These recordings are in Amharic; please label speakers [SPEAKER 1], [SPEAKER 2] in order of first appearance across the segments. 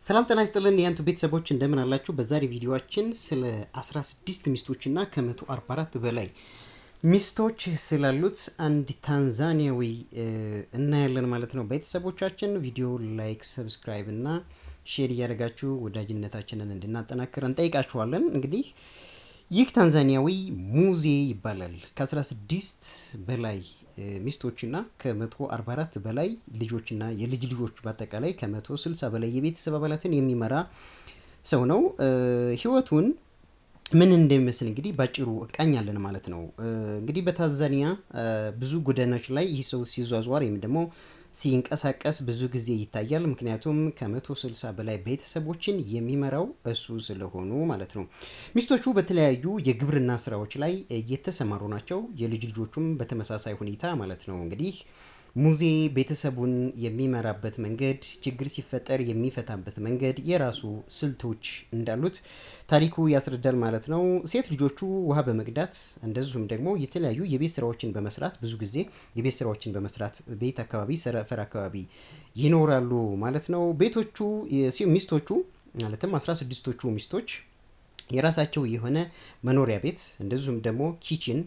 [SPEAKER 1] ሰላም ጤና ይስጥልን የአንቱ ቤተሰቦች እንደምን አላችሁ? በዛሬ ቪዲዮአችን ስለ 16 ሚስቶችና ከ144 በላይ ሚስቶች ስላሉት አንድ ታንዛኒያዊ እናያለን ማለት ነው። ቤተሰቦቻችን ቪዲዮ ላይክ፣ ሰብስክራይብ እና ሼር እያደረጋችሁ ወዳጅነታችንን እንድናጠናክር እንጠይቃችኋለን። እንግዲህ ይህ ታንዛኒያዊ ሙዜ ይባላል። ከ16 በላይ ሚስቶችና ከ144 በላይ ልጆችና የልጅ ልጆች በአጠቃላይ ከ160 በላይ የቤተሰብ አባላትን የሚመራ ሰው ነው። ህይወቱን ምን እንደሚመስል እንግዲህ ባጭሩ እቃኛለን ማለት ነው። እንግዲህ በታንዛኒያ ብዙ ጎዳናዎች ላይ ይህ ሰው ሲዟዟር ወይም ደግሞ ሲንቀሳቀስ ብዙ ጊዜ ይታያል። ምክንያቱም ከ160 በላይ ቤተሰቦችን የሚመራው እሱ ስለሆኑ ማለት ነው። ሚስቶቹ በተለያዩ የግብርና ስራዎች ላይ እየተሰማሩ ናቸው። የልጅ ልጆቹም በተመሳሳይ ሁኔታ ማለት ነው። እንግዲህ ሙዜ ቤተሰቡን የሚመራበት መንገድ፣ ችግር ሲፈጠር የሚፈታበት መንገድ የራሱ ስልቶች እንዳሉት ታሪኩ ያስረዳል ማለት ነው። ሴት ልጆቹ ውሃ በመቅዳት እንደዚሁም ደግሞ የተለያዩ የቤት ስራዎችን በመስራት ብዙ ጊዜ የቤት ስራዎችን በመስራት ቤት አካባቢ ሰፈር አካባቢ ይኖራሉ ማለት ነው። ቤቶቹ ሚስቶቹ ማለትም 16ቶቹ ሚስቶች የራሳቸው የሆነ መኖሪያ ቤት እንደዚሁም ደግሞ ኪችን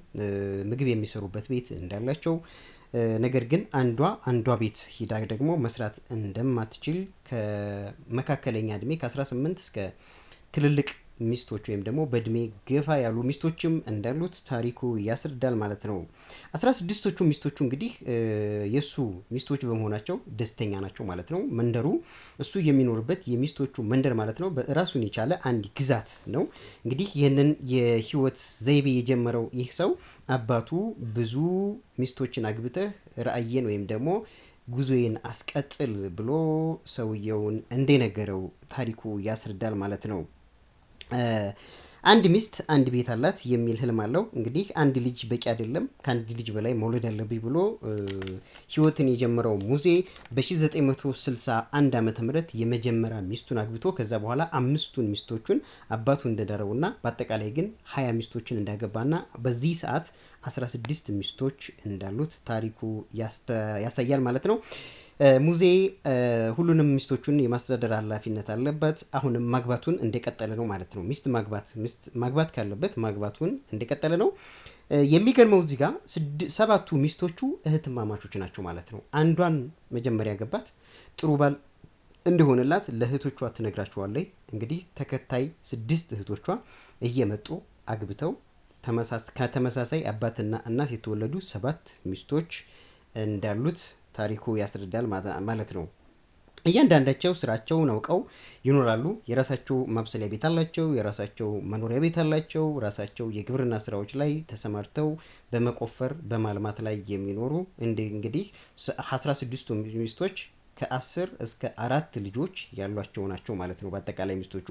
[SPEAKER 1] ምግብ የሚሰሩበት ቤት እንዳላቸው፣ ነገር ግን አንዷ ቤት ሂዳ ደግሞ መስራት እንደማትችል ከመካከለኛ እድሜ ከ18 እስከ ትልልቅ ሚስቶች ወይም ደግሞ በእድሜ ገፋ ያሉ ሚስቶችም እንዳሉት ታሪኩ ያስረዳል ማለት ነው። 16ቶቹ ሚስቶቹ እንግዲህ የሱ ሚስቶች በመሆናቸው ደስተኛ ናቸው ማለት ነው። መንደሩ እሱ የሚኖርበት የሚስቶቹ መንደር ማለት ነው ራሱን የቻለ አንድ ግዛት ነው። እንግዲህ ይህንን የህይወት ዘይቤ የጀመረው ይህ ሰው አባቱ ብዙ ሚስቶችን አግብተህ ራዕይን ወይም ደግሞ ጉዞዬን አስቀጥል ብሎ ሰውየውን እንደነገረው ታሪኩ ያስረዳል ማለት ነው። አንድ ሚስት አንድ ቤት አላት የሚል ህልም አለው። እንግዲህ አንድ ልጅ በቂ አይደለም፣ ከአንድ ልጅ በላይ መውለድ አለብኝ ብሎ ህይወትን የጀመረው ሙዜ በ1961 ዓ.ም የመጀመሪያ ሚስቱን አግብቶ ከዛ በኋላ 5ቱን ሚስቶቹን አባቱ እንደዳረውና በአጠቃላይ ግን 20 ሚስቶችን እንዳገባና በዚህ ሰዓት 16 ሚስቶች እንዳሉት ታሪኩ ያሳያል ማለት ነው። ሙዜ ሁሉንም ሚስቶቹን የማስተዳደር ኃላፊነት አለበት። አሁንም ማግባቱን እንደቀጠለ ነው ማለት ነው። ሚስት ማግባት ካለበት ማግባቱን እንደቀጠለ ነው። የሚገርመው እዚህ ጋር 7ቱ ሚስቶቹ እህትማማቾች ናቸው ማለት ነው። አንዷን መጀመሪያ ገባት፣ ጥሩ ባል እንደሆነላት ለእህቶቿ ትነግራቸዋለች። እንግዲህ ተከታይ 6 እህቶቿ እየመጡ አግብተው ከተመሳሳይ አባትና እናት የተወለዱ 7 ሚስቶች እንዳሉት ታሪኩ ያስረዳል ማለት ነው። እያንዳንዳቸው ስራቸውን አውቀው ይኖራሉ። የራሳቸው ማብሰሊያ ቤት አላቸው። የራሳቸው መኖሪያ ቤት አላቸው። ራሳቸው የግብርና ስራዎች ላይ ተሰማርተው በመቆፈር በማልማት ላይ የሚኖሩ እንግዲህ 16ቱ ሚስቶች ከ10 እስከ 4 ልጆች ያሏቸው ናቸው ማለት ነው። በአጠቃላይ ሚስቶቹ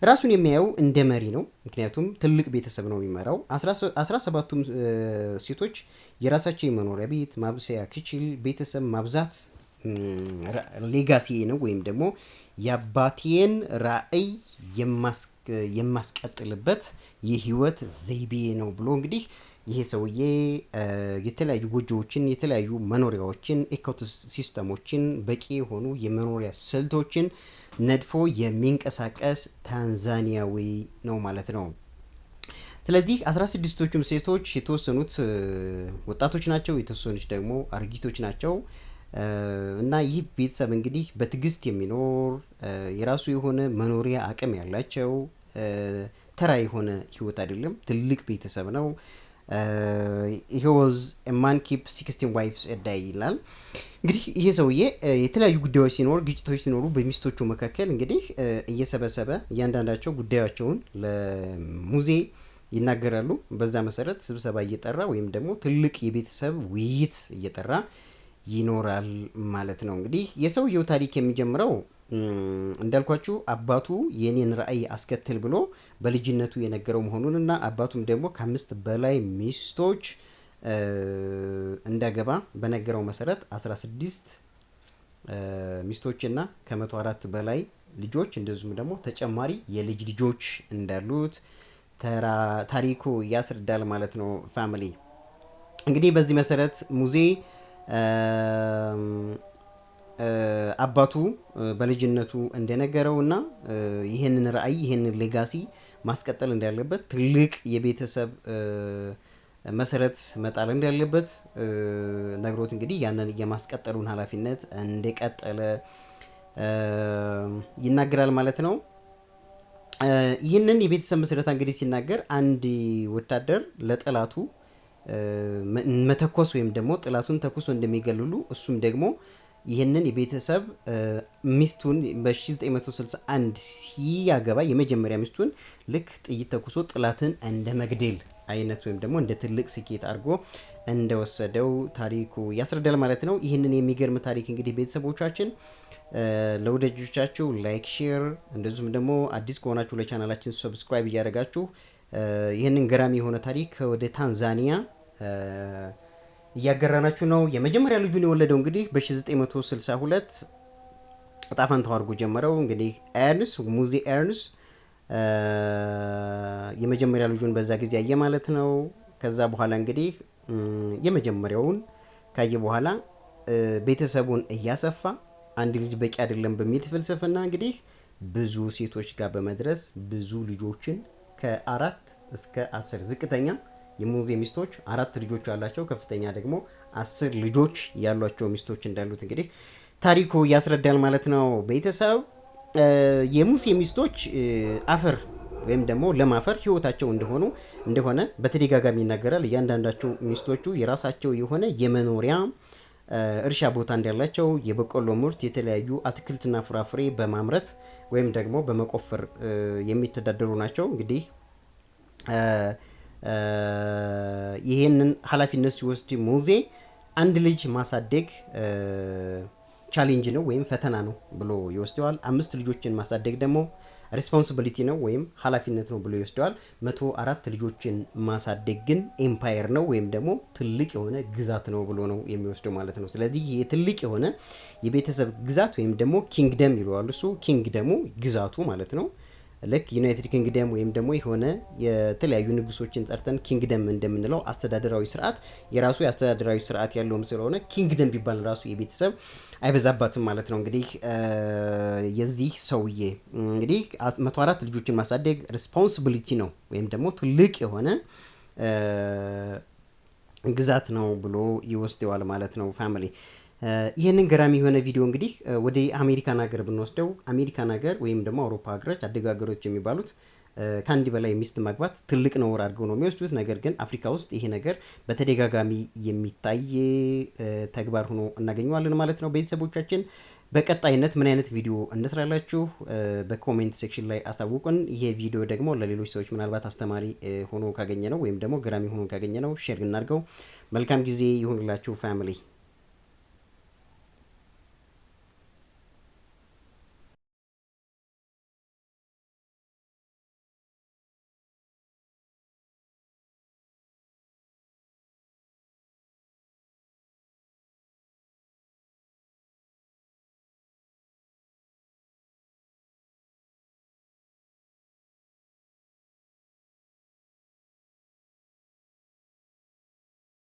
[SPEAKER 1] ራሱን የሚያየው እንደ መሪ ነው። ምክንያቱም ትልቅ ቤተሰብ ነው የሚመራው። 17ቱም ሴቶች የራሳቸው የመኖሪያ ቤት፣ ማብሰያ፣ ክችል፣ ቤተሰብ ማብዛት ሌጋሲ ነው ወይም ደግሞ የአባቴን ራዕይ የማስቀጥልበት የህይወት ዘይቤ ነው ብሎ እንግዲህ ይሄ ሰውዬ የተለያዩ ጎጆዎችን፣ የተለያዩ መኖሪያዎችን፣ ኢኮሲስተሞችን፣ በቂ የሆኑ የመኖሪያ ስልቶችን ነድፎ የሚንቀሳቀስ ታንዛኒያዊ ነው ማለት ነው። ስለዚህ 16ቶቹም ሴቶች የተወሰኑት ወጣቶች ናቸው፣ የተወሰኑት ደግሞ አርጊቶች ናቸው። እና ይህ ቤተሰብ እንግዲህ በትዕግስት የሚኖር የራሱ የሆነ መኖሪያ አቅም ያላቸው ተራ የሆነ ህይወት አይደለም፣ ትልቅ ቤተሰብ ነው። he was a man keep 16 wives a day ይላል። እንግዲህ ይሄ ሰውዬ የተለያዩ ጉዳዮች ሲኖር፣ ግጭቶች ሲኖሩ በሚስቶቹ መካከል እንግዲህ እየሰበሰበ እያንዳንዳቸው ጉዳያቸውን ለሙዜ ይናገራሉ። በዛ መሰረት ስብሰባ እየጠራ ወይም ደግሞ ትልቅ የቤተሰብ ውይይት እየጠራ ይኖራል ማለት ነው። እንግዲህ የሰውየው ታሪክ የሚጀምረው እንዳልኳችሁ አባቱ የኔን ራዕይ አስከትል ብሎ በልጅነቱ የነገረው መሆኑንና አባቱም ደግሞ ከ5 በላይ ሚስቶች እንዳገባ በነገረው መሰረት 16 ሚስቶችና ከ104 በላይ ልጆች እንደዚሁም ደግሞ ተጨማሪ የልጅ ልጆች እንዳሉት ታሪኩ ያስረዳል ማለት ነው። ፋሚሊ እንግዲህ በዚህ መሰረት ሙዜ አባቱ በልጅነቱ እንደነገረውና ይህንን ራዕይ ይህንን ሌጋሲ ማስቀጠል እንዳለበት ትልቅ የቤተሰብ መሰረት መጣል እንዳለበት ነግሮት እንግዲህ ያንን የማስቀጠሉን ኃላፊነት እንደቀጠለ ይናገራል ማለት ነው። ይህንን የቤተሰብ መሰረታ እንግዲህ ሲናገር አንድ ወታደር ለጠላቱ መተኮስ ወይም ደግሞ ጠላቱን ተኩሶ እንደሚገልሉ እሱም ደግሞ ይህንን የቤተሰብ ሚስቱን በ1961 ሲያገባ የመጀመሪያ ሚስቱን ልክ ጥይት ተኩሶ ጠላትን እንደ መግደል አይነት ወይም ደግሞ እንደ ትልቅ ስኬት አድርጎ እንደወሰደው ታሪኩ ያስረዳል ማለት ነው። ይህንን የሚገርም ታሪክ እንግዲህ ቤተሰቦቻችን ለወዳጆቻችሁ ላይክ፣ ሼር እንደዚሁም ደግሞ አዲስ ከሆናችሁ ለቻናላችን ሰብስክራይብ እያደረጋችሁ ይህንን ገራሚ የሆነ ታሪክ ወደ ታንዛኒያ እያገራናችሁ ነው። የመጀመሪያ ልጁን የወለደው እንግዲህ በ1962 እጣ ፈንታው አድርጎ ጀመረው። እንግዲህ ኤርንስ ሙዚ ኤርንስ የመጀመሪያ ልጁን በዛ ጊዜ አየ ማለት ነው። ከዛ በኋላ እንግዲህ የመጀመሪያውን ካየ በኋላ ቤተሰቡን እያሰፋ አንድ ልጅ በቂ አይደለም በሚል ፍልስፍና እንግዲህ ብዙ ሴቶች ጋር በመድረስ ብዙ ልጆችን ከ4 እስከ 10 ዝቅተኛ የሙዚ ሚስቶች 4 ልጆች ያላቸው ከፍተኛ ደግሞ 10 ልጆች ያሏቸው ሚስቶች እንዳሉት እንግዲህ ታሪኩ ያስረዳል ማለት ነው። ቤተሰብ የሙሴ ሚስቶች አፈር ወይም ደግሞ ለማፈር ህይወታቸው እንደሆነ በተደጋጋሚ ይናገራል። እያንዳንዳቸው ሚስቶቹ የራሳቸው የሆነ የመኖሪያ እርሻ ቦታ እንዳላቸው የበቆሎ ምርት፣ የተለያዩ አትክልትና ፍራፍሬ በማምረት ወይም ደግሞ በመቆፈር የሚተዳደሩ ናቸው። እንግዲህ ይሄንን ኃላፊነት ሲወስድ ሙሴ አንድ ልጅ ማሳደግ ቻሌንጅ ነው ወይም ፈተና ነው ብሎ ይወስደዋል። 5 ልጆችን ማሳደግ ደግሞ ሪስፖንሲቢሊቲ ነው ወይም ኃላፊነት ነው ብሎ ይወስደዋል። 104 ልጆችን ማሳደግ ግን ኤምፓየር ነው ወይም ደግሞ ትልቅ የሆነ ግዛት ነው ብሎ ነው የሚወስደው ማለት ነው። ስለዚህ ይሄ ትልቅ የሆነ የቤተሰብ ግዛት ወይም ደግሞ ኪንግደም ይለዋል እሱ። ኪንግደሙ ግዛቱ ማለት ነው። ልክ ዩናይትድ ኪንግደም ወይም ደግሞ የሆነ የተለያዩ ንጉሶችን ጠርተን ኪንግደም እንደምንለው አስተዳደራዊ ስርዓት የራሱ የአስተዳደራዊ ስርዓት ያለውም ስለሆነ ኪንግደም ቢባል ራሱ የቤተሰብ አይበዛባትም ማለት ነው። እንግዲህ የዚህ ሰውዬ እንግዲህ 104 ልጆችን ማሳደግ ሪስፖንሲቢሊቲ ነው ወይም ደግሞ ትልቅ የሆነ ግዛት ነው ብሎ ይወስደዋል ማለት ነው። ፋሚሊ ይህንን ገራሚ የሆነ ቪዲዮ እንግዲህ ወደ አሜሪካን ሀገር ብንወስደው አሜሪካን ሀገር ወይም ደግሞ አውሮፓ ሀገሮች አደግ ሀገሮች የሚባሉት ከአንድ በላይ ሚስት ማግባት ትልቅ ነውር አድርገው ነው የሚወስዱት። ነገር ግን አፍሪካ ውስጥ ይሄ ነገር በተደጋጋሚ የሚታይ ተግባር ሆኖ እናገኘዋለን ማለት ነው። ቤተሰቦቻችን በቀጣይነት ምን አይነት ቪዲዮ እንስራላችሁ በኮሜንት ሴክሽን ላይ አሳውቁን። ይሄ ቪዲዮ ደግሞ ለሌሎች ሰዎች ምናልባት አስተማሪ ሆኖ ካገኘ ነው ወይም ደግሞ ገራሚ ሆኖ ካገኘ ነው ሼር እናድርገው። መልካም ጊዜ ይሁንላችሁ ፋሚሊ።